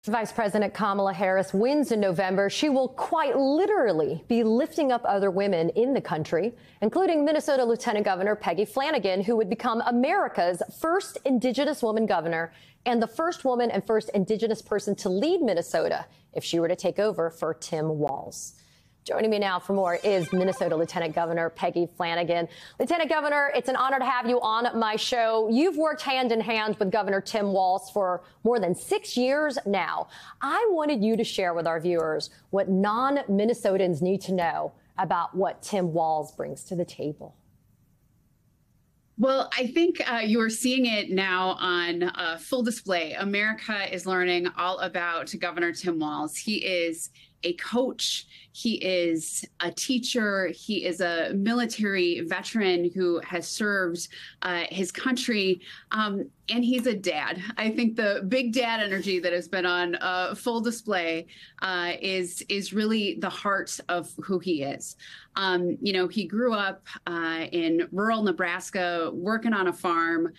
Vice President Kamala Harris wins in November. She will quite literally be lifting up other women in the country, including Minnesota Lieutenant Governor Peggy Flanagan, who would become America's first Indigenous woman governor and the first woman and first Indigenous person to lead Minnesota if she were to take over for Tim Walz. Joining me now for more is Minnesota Lieutenant Governor Peggy Flanagan. Lieutenant Governor, it's an honor to have you on my show. You've worked hand in hand with Governor Tim Walz for more than 6 years now. I wanted you to share with our viewers what non-Minnesotans need to know about what Tim Walz brings to the table. Well, I think you are seeing it now on full display. America is learning all about Governor Tim Walz. He is a coach. He is a teacher. He is a military veteran who has served his country. And he's a dad. I think the big dad energy that has been on full display is really the heart of who he is. You know, he grew up in rural Nebraska, working on a farm,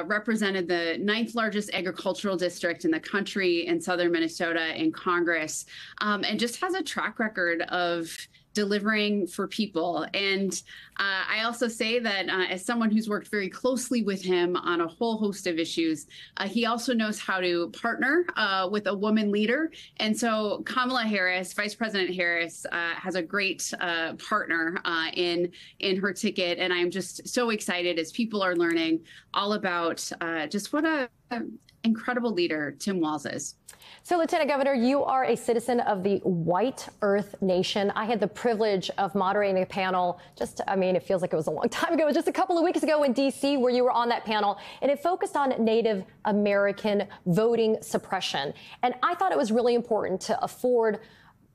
represented the 9th largest agricultural district in the country in southern Minnesota in Congress, and just has a track record of delivering for people. And I also say that as someone who's worked very closely with him on a whole host of issues, he also knows how to partner with a woman leader. And so Kamala Harris, Vice President Harris, has a great partner in her ticket. And I'm just so excited as people are learning all about just what a incredible leader Tim Walz is. So, Lieutenant Governor, you are a citizen of the White Earth Nation. I had the privilege of moderating a panel it feels like it was a long time ago. It was just a couple of weeks ago in D.C. where you were on that panel, and it focused on Native American voting suppression. And I thought it was really important to afford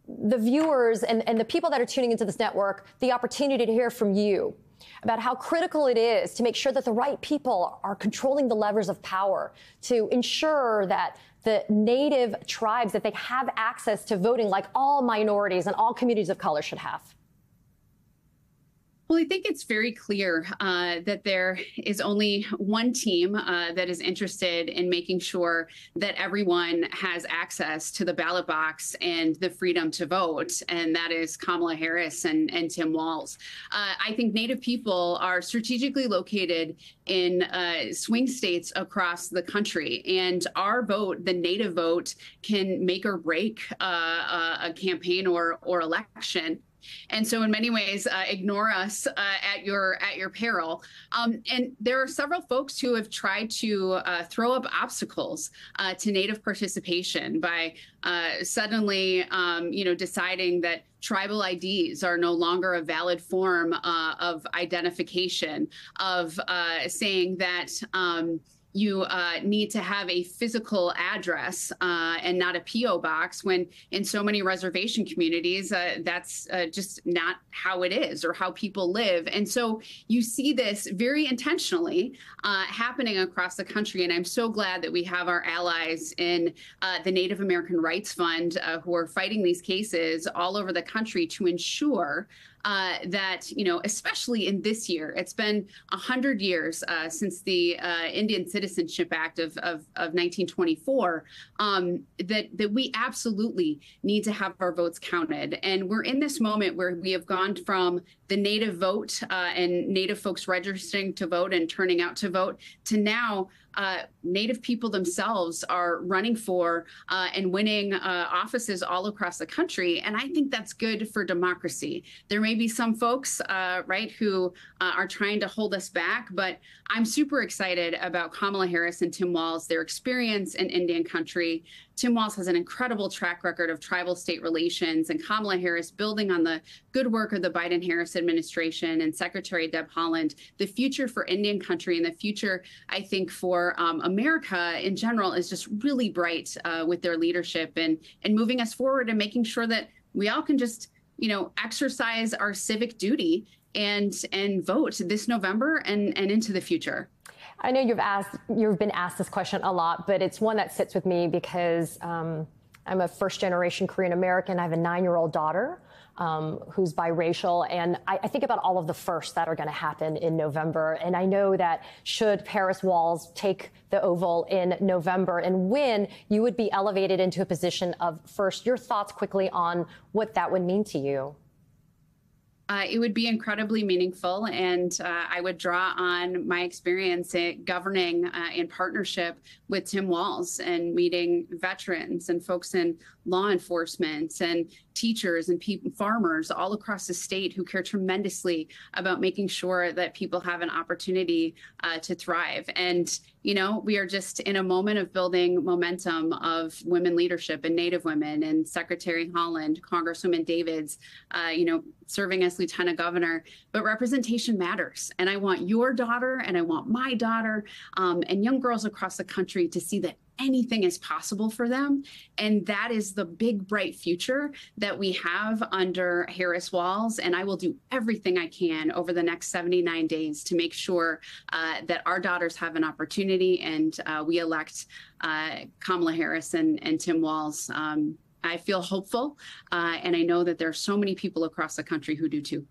the viewers and the people that are tuning into this network the opportunity to hear from you about how critical it is to make sure that the right people are controlling the levers of power to ensure that the Native tribes, that they have access to voting like all minorities and all communities of color should have. Well, I think it's very clear that there is only one team that is interested in making sure that everyone has access to the ballot box and the freedom to vote, and that is Kamala Harris and Tim Walz. I think Native people are strategically located in swing states across the country, and our vote, the Native vote, can make or break a campaign or election. And so in many ways, ignore us at your peril. And there are several folks who have tried to throw up obstacles to Native participation by suddenly, deciding that tribal IDs are no longer a valid form of identification, of saying that you need to have a physical address and not a P.O. box, when in so many reservation communities, that's just not how it is or how people live. And so you see this very intentionally happening across the country. And I'm so glad that we have our allies in the Native American Rights Fund who are fighting these cases all over the country to ensure that, especially in this year, it's been 100 years since the Indian Citizenship Act of 1924, that we absolutely need to have our votes counted. And we're in this moment where we have gone from the Native vote and Native folks registering to vote and turning out to vote to now Native people themselves are running for and winning offices all across the country. And I think that's good for democracy. There may be some folks, who are trying to hold us back, but I'm super excited about Kamala Harris and Tim Walz, their experience in Indian country. Tim Walz has an incredible track record of tribal state relations, and Kamala Harris building on the good work of the Biden-Harris administration and Secretary Deb Haaland. The future for Indian country and the future, I think, for America in general is just really bright with their leadership and moving us forward and making sure that we all can just, exercise our civic duty and vote this November and into the future. I know you've been asked this question a lot, but it's one that sits with me because I'm a first-generation Korean American. I have a 9-year-old daughter who's biracial. And I think about all of the firsts that are going to happen in November. And I know that should Paris Walz take the Oval in November and win, you would be elevated into a position of first. Your thoughts quickly on what that would mean to you? It would be incredibly meaningful, and I would draw on my experience governing in partnership with Tim Walz and meeting veterans and folks in law enforcement and teachers and farmers all across the state who care tremendously about making sure that people have an opportunity to thrive. And, you know, we are just in a moment of building momentum of women leadership and Native women, and Secretary Haaland, Congresswoman Davids, serving as Lieutenant Governor. But representation matters. And I want your daughter and I want my daughter and young girls across the country to see that anything is possible for them. And that is the big, bright future that we have under Harris Walz. And I will do everything I can over the next 79 days to make sure that our daughters have an opportunity, and we elect Kamala Harris and Tim Walz. I feel hopeful, and I know that there are so many people across the country who do too.